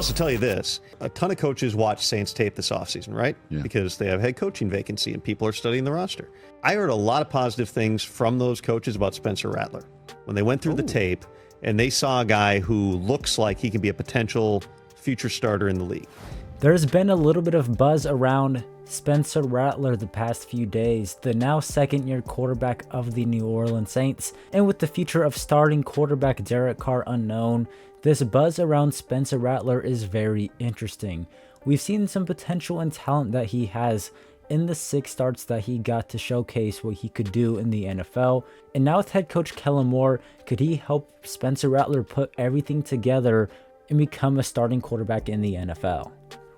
also tell you this. A ton of coaches watch Saints tape this offseason, right? Yeah. Because they have head coaching vacancy and people are studying the roster. I heard a lot of positive things from those coaches about Spencer Rattler. When they went through the tape and they saw a guy who looks like he can be a potential future starter in the league. There's been a little bit of buzz around Spencer Rattler the past few days, the now second-year quarterback of the New Orleans Saints. And with the future of starting quarterback Derek Carr unknown, this buzz around Spencer Rattler is very interesting. We've seen some potential and talent that he has in the 6 starts that he got to showcase what he could do in the NFL. And now with head coach Kellen Moore, could he help Spencer Rattler put everything together and become a starting quarterback in the NFL?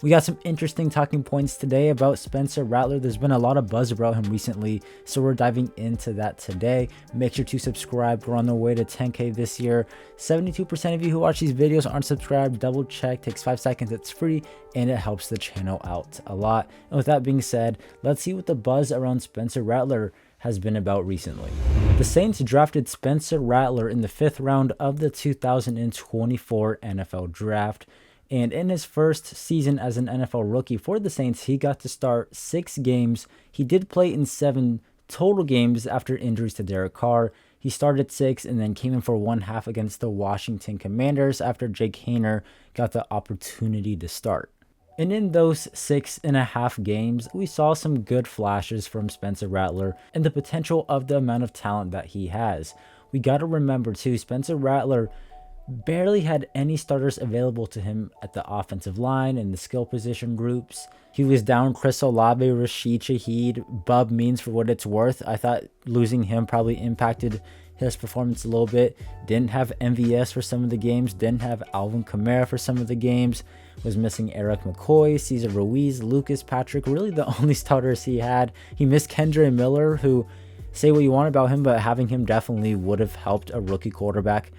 We got some interesting talking points today about Spencer Rattler. There's been a lot of buzz about him recently, so we're diving into that today. Make sure to subscribe. We're on the way to 10K this year. 72% of you who watch these videos aren't subscribed. Double check, takes 5 seconds, it's free, and it helps the channel out a lot. And with that being said, let's see what the buzz around Spencer Rattler has been about recently. The Saints drafted Spencer Rattler in the 5th round of the 2024 NFL Draft. And in his first season as an NFL rookie for the Saints, he got to start 6 games. He did play in 7 total games after injuries to Derek Carr. He started 6 and then came in for 1/2 against the Washington Commanders after Jake Haener got the opportunity to start. And in those 6.5 games, we saw some good flashes from Spencer Rattler and the potential of the amount of talent that he has. We got to remember too, Spencer Rattler barely had any starters available to him at the offensive line and the skill position groups. He was down Chris Olave, Rashid Shaheed, Bub Means for what it's worth. I thought losing him probably impacted his performance a little bit. Didn't have MVS for some of the games. Didn't have Alvin Kamara for some of the games. Was missing Eric McCoy, Cesar Ruiz, Lucas Patrick. Really the only starters he had. He missed Kendre Miller, who, say what you want about him, but having him definitely would have helped a rookie quarterback.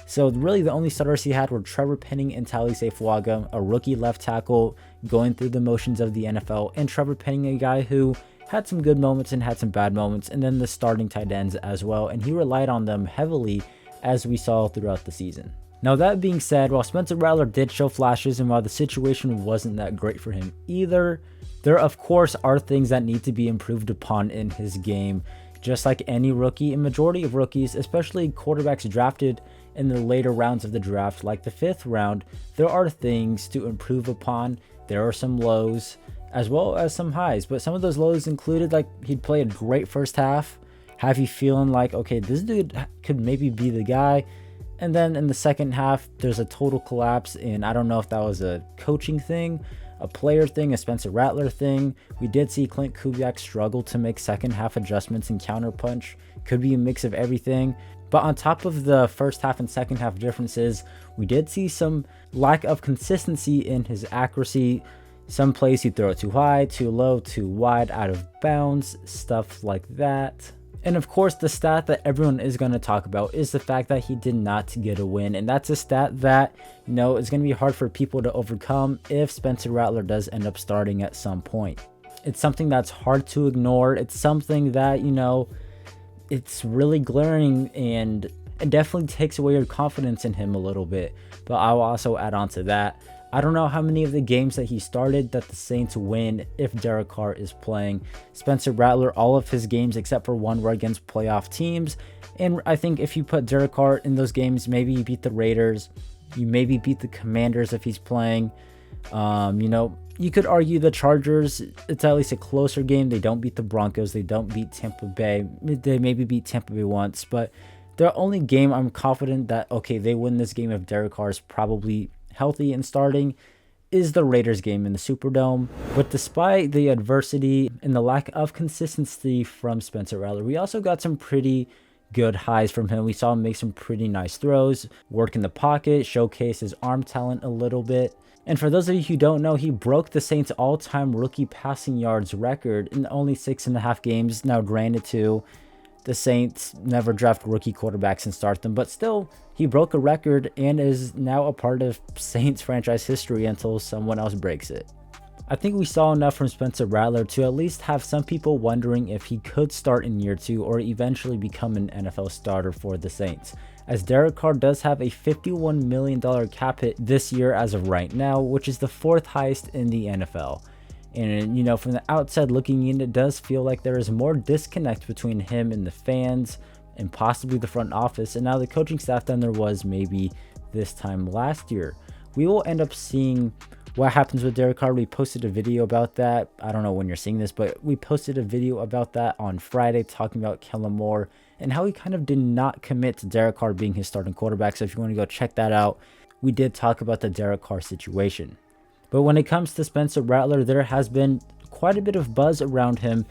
So really the only starters he had were Trevor Penning and Talise Fuaga, a rookie left tackle going through the motions of the NFL, and Trevor Penning, a guy who had some good moments and had some bad moments, and then the starting tight ends as well, and he relied on them heavily as we saw throughout the season. Now that being said, while Spencer Rattler did show flashes and while the situation wasn't that great for him either, there of course are things that need to be improved upon in his game. Just like any rookie, and majority of rookies, especially quarterbacks drafted in the later rounds of the draft, like the 5th round, there are things to improve upon. There are some lows as well as some highs, but some of those lows included, like, he'd play a great first half, have you feeling like, okay, this dude could maybe be the guy, and then in the second half there's a total collapse. And I don't know if that was a coaching thing, a player thing, a Spencer Rattler thing. We did see Clint Kubiak struggle to make second half adjustments and counterpunch. Could be a mix of everything. But on top of the first half and second half differences, we did see some lack of consistency in his accuracy. Some plays he'd throw it too high, too low, too wide, out of bounds, stuff like that. And of course, the stat that everyone is going to talk about is the fact that he did not get a win. And that's a stat that, you know, is going to be hard for people to overcome if Spencer Rattler does end up starting at some point. It's something that's hard to ignore. It's something that, you know, it's really glaring, and it definitely takes away your confidence in him a little bit. But I'll also add on to that, I don't know how many of the games that he started that the Saints win if Derek Carr is playing. Spencer Rattler, all of his games except for one were against playoff teams. And I think if you put Derek Carr in those games, maybe you beat the Raiders, you maybe beat the Commanders if he's playing. You know, you could argue the Chargers, it's at least a closer game. They don't beat the Broncos. They don't beat Tampa Bay. They maybe beat Tampa Bay once, but the only game I'm confident that, okay, they win this game if Derek Carr is probably healthy and starting is the Raiders game in the Superdome. But despite the adversity and the lack of consistency from Spencer Rattler, we also got some pretty good highs from him. We saw him make some pretty nice throws, work in the pocket, showcase his arm talent a little bit. And for those of you who don't know, he broke the Saints' all-time rookie passing yards record in only 6.5 games. Now, granted, too, the Saints never draft rookie quarterbacks and start them, but still, he broke a record and is now a part of Saints franchise history until someone else breaks it. I think we saw enough from Spencer Rattler to at least have some people wondering if he could start in year 2 or eventually become an NFL starter for the Saints. as Derek Carr does have a $51 million cap hit this year as of right now, which is the fourth highest in the NFL. And, from the outside looking in, it does feel like there is more disconnect between him and the fans and possibly the front office, and now the coaching staff than there was maybe this time last year. We will end up seeing what happens with Derek Carr. We posted a video about that. I don't know when you're seeing this, but we posted a video about that on Friday talking about Kellen Moore and how he kind of did not commit to Derek Carr being his starting quarterback. So if you want to go check that out, we did talk about the Derek Carr situation. But when it comes to Spencer Rattler, there has been quite a bit of buzz around him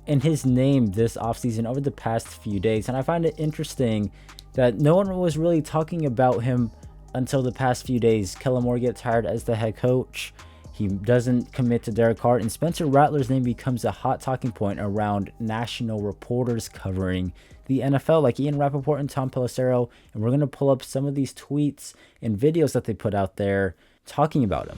and his name this offseason over the past few days. And I find it interesting that no one was really talking about him until the past few days. Kellen Moore gets hired as the head coach. He doesn't commit to Derek Carr, and Spencer Rattler's name becomes a hot talking point around national reporters covering the NFL, like Ian Rappaport and Tom Pelissero. And we're going to pull up some of these tweets and videos that they put out there talking about him.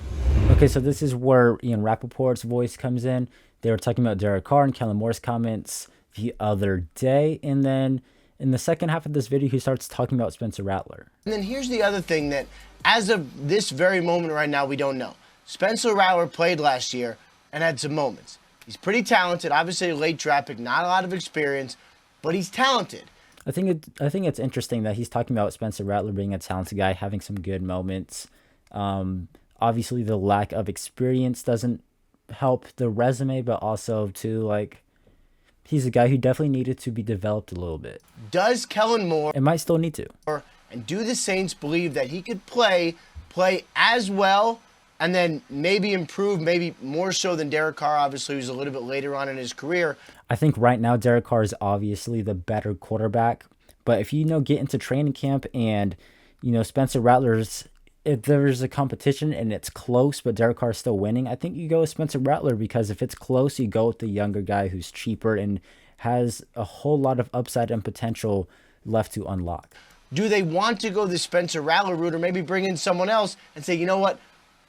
Okay, so this is where Ian Rappaport's voice comes in. They were talking about Derek Carr and Kellen Moore's comments the other day, and then in the second half of this video, he starts talking about Spencer Rattler. And then here's the other thing that, as of this very moment right now, we don't know. Spencer Rattler played last year and had some moments. He's pretty talented, obviously a late draft pick, not a lot of experience, but he's talented. I think it's interesting that he's talking about Spencer Rattler being a talented guy, having some good moments. Obviously, the lack of experience doesn't help the resume, but also too, like, he's a guy who definitely needed to be developed a little bit. Does Kellen Moore It might still need to. and do the Saints believe that he could play as well and then maybe improve, maybe more so than Derek Carr, obviously, who's a little bit later on in his career? I think right now Derek Carr is obviously the better quarterback, but if you get into training camp and Spencer Rattler's, if there's a competition and it's close, but Derek Carr is still winning, I think you go with Spencer Rattler, because if it's close, you go with the younger guy who's cheaper and has a whole lot of upside and potential left to unlock. Do they want to go the Spencer Rattler route, or maybe bring in someone else and say, you know what,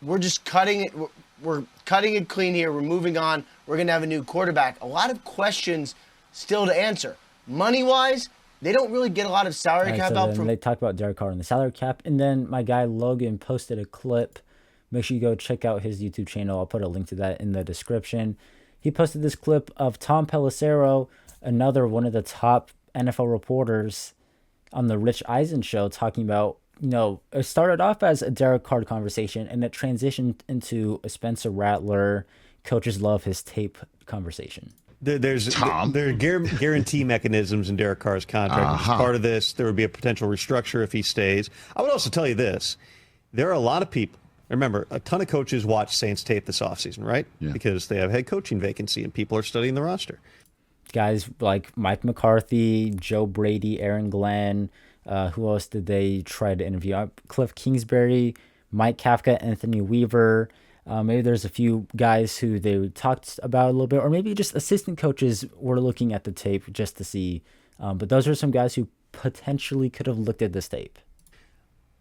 we're just cutting it. We're cutting it clean here. We're moving on. We're going to have a new quarterback. A lot of questions still to answer. Money-wise, they don't really get a lot of salary cap out from. They talk about Derek Carr and the salary cap, and then my guy Logan posted a clip. Make sure you go check out his YouTube channel. I'll put a link to that in the description. He posted this clip of Tom Pelissero, another one of the top NFL reporters on the Rich Eisen show, talking about, it started off as a Derek Carr conversation and it transitioned into a Spencer Rattler, coaches love his tape conversation. There are guarantee mechanisms in Derek Carr's contract. As part of this, there would be a potential restructure if he stays. I would also tell you this. There are a lot of people. Remember, a ton of coaches watch Saints tape this offseason, right? Yeah. Because they have head coaching vacancy and people are studying the roster. Guys like Mike McCarthy, Joe Brady, Aaron Glenn. Who else did they try to interview? Cliff Kingsbury, Mike Kafka, Anthony Weaver. Maybe there's a few guys who they talked about a little bit, or maybe just assistant coaches were looking at the tape just to see. But those are some guys who potentially could have looked at this tape.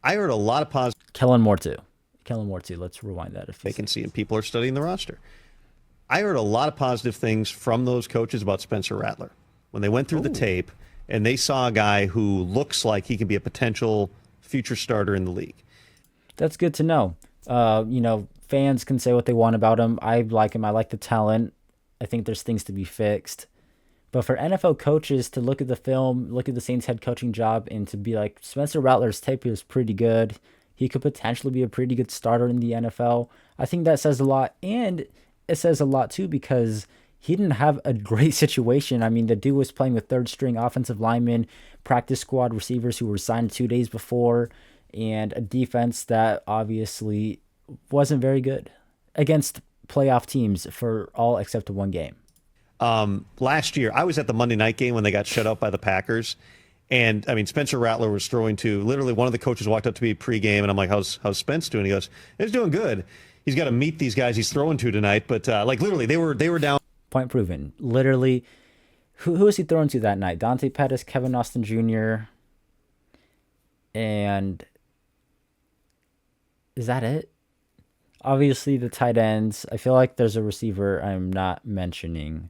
I heard a lot of positive. Kellen Moore too. Let's rewind that. Vacancy and people are studying the roster. I heard a lot of positive things from those coaches about Spencer Rattler when they went through the tape and they saw a guy who looks like he can be a potential future starter in the league. That's good to know. Fans can say what they want about him. I like him. I like the talent. I think there's things to be fixed. But for NFL coaches to look at the film, look at the Saints head coaching job, and to be like, Spencer Rattler's tape is pretty good. He could potentially be a pretty good starter in the NFL. I think that says a lot. And it says a lot, too, because he didn't have a great situation. I mean, the dude was playing with third-string offensive linemen, practice squad receivers who were signed 2 days before, and a defense that obviously wasn't very good against playoff teams for all except one game. Last year, I was at the Monday night game when they got shut out by the Packers. And, I mean, Spencer Rattler was throwing to, literally one of the coaches walked up to me pregame, and I'm like, how's Spence doing? He goes, he's doing good. He's got to meet these guys he's throwing to tonight. But, literally, they were down. Point proven. Literally, who was he throwing to that night? Dante Pettis, Kevin Austin Jr., and is that it? Obviously, the tight ends. I feel like there's a receiver I'm not mentioning.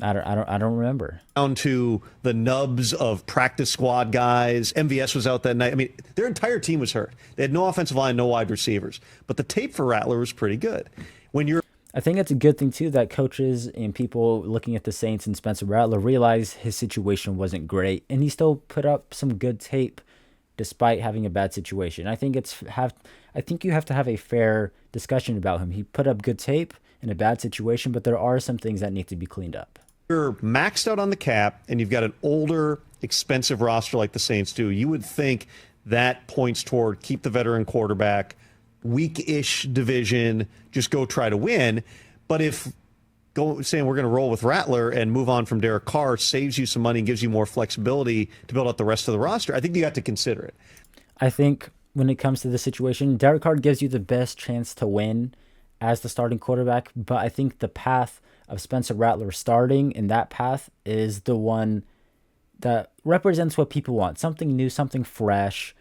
I don't remember. Down to the nubs of practice squad guys. MVS was out that night. I mean, their entire team was hurt. They had no offensive line, no wide receivers. But the tape for Rattler was pretty good. I think it's a good thing, too, that coaches and people looking at the Saints and Spencer Rattler realize his situation wasn't great, and he still put up some good tape despite having a bad situation. I think you have to have a fair discussion about him. He put up good tape in a bad situation, but there are some things that need to be cleaned up. You're maxed out on the cap, and you've got an older, expensive roster like the Saints do. You would think that points toward keep the veteran quarterback, weak-ish division, just go try to win. But if saying we're going to roll with Rattler and move on from Derek Carr saves you some money and gives you more flexibility to build out the rest of the roster, I think you got to consider it. I think when it comes to the situation, Derek Carr gives you the best chance to win as the starting quarterback, but I think the path of Spencer Rattler starting in that path is the one that represents what people want. Something new, something fresh.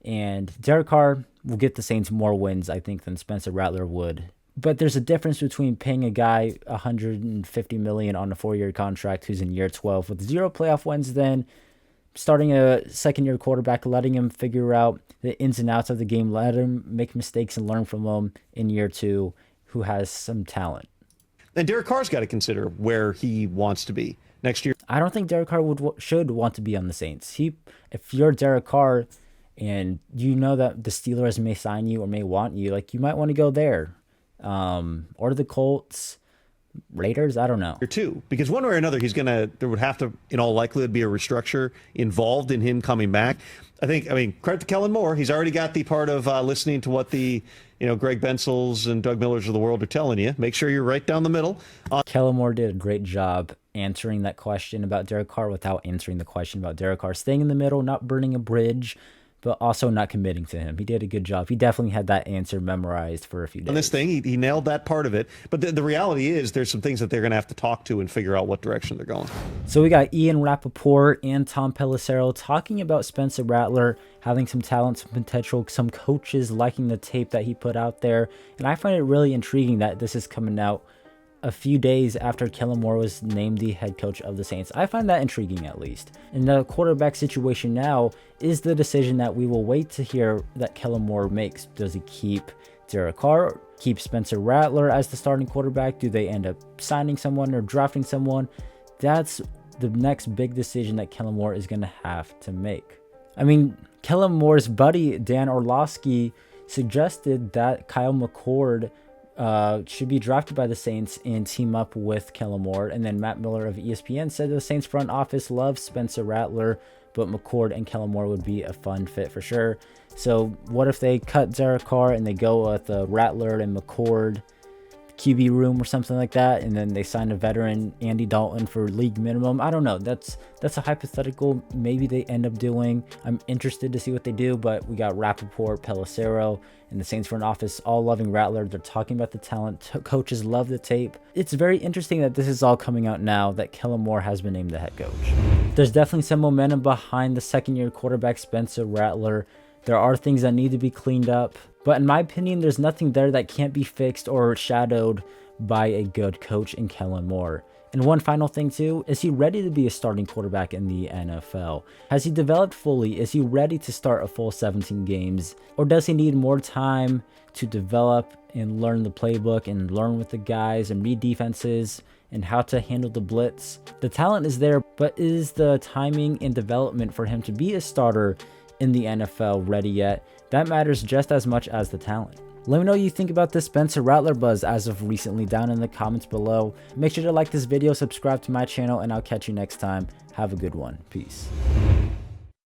And Derek Carr will get the Saints more wins, I think, than Spencer Rattler would. But there's a difference between paying a guy $150 million on a 4-year contract who's in year 12 with 0 playoff wins, then starting a second-year quarterback, letting him figure out the ins and outs of the game, let him make mistakes and learn from them in year 2, who has some talent. And Derek Carr's got to consider where he wants to be next year. I don't think Derek Carr should want to be on the Saints. If you're Derek Carr and you know that the Steelers may sign you or may want you, like, you might want to go there. Or the Colts, Raiders, I don't know. Too, because one way or another, there would have to, in all likelihood, be a restructure involved in him coming back. I mean, credit to Kellen Moore. He's already got the part of listening to what the, Greg Bensels and Doug Millers of the world are telling you. Make sure you're right down the middle. Kellen Moore did a great job answering that question about Derek Carr without answering the question about Derek Carr. Staying in the middle, not burning a bridge, but also not committing to him. He did a good job. He definitely had that answer memorized for a few days. On this thing, he nailed that part of it. But the reality is there's some things that they're going to have to talk to and figure out what direction they're going. So we got Ian Rappaport and Tom Pelissero talking about Spencer Rattler having some talent, some potential, some coaches liking the tape that he put out there. And I find it really intriguing that this is coming out a few days after Kellen Moore was named the head coach of the Saints. I find that intriguing, at least. And the quarterback situation now is the decision that we will wait to hear that Kellen Moore makes. Does he keep Derek Carr, keep Spencer Rattler as the starting quarterback? Do they end up signing someone or drafting someone? That's the next big decision that Kellen Moore is going to have to make. I mean, Kellen Moore's buddy, Dan Orlovsky, suggested that Kyle McCord should be drafted by the Saints and team up with Kellen Moore. And then Matt Miller of ESPN said the Saints front office loves Spencer Rattler, but McCord and Kellen Moore would be a fun fit for sure. So what if they cut Derek Carr and they go with Rattler and McCord QB room or something like that, and then they sign a veteran, Andy Dalton, for league minimum? I don't know. That's a hypothetical. Maybe they end up doing. I'm interested to see what they do, but we got Rappaport, Pelissero, and the Saints front office all loving Rattler. They're talking about the talent. Coaches love the tape. It's very interesting that this is all coming out now that Kellen Moore has been named the head coach. There's definitely some momentum behind the second-year quarterback Spencer Rattler. There are things that need to be cleaned up, but in my opinion, there's nothing there that can't be fixed or shadowed by a good coach in Kellen Moore. And one final thing too, is he ready to be a starting quarterback in the NFL? Has he developed fully? Is he ready to start a full 17 games? Or does he need more time to develop and learn the playbook and learn with the guys and read defenses and how to handle the blitz? The talent is there, but is the timing and development for him to be a starter in the NFL ready yet? That matters just as much as the talent. Let me know what you think about this Spencer Rattler buzz as of recently down in the comments below. Make sure to like this video, subscribe to my channel, and I'll catch you next time. Have a good one. Peace.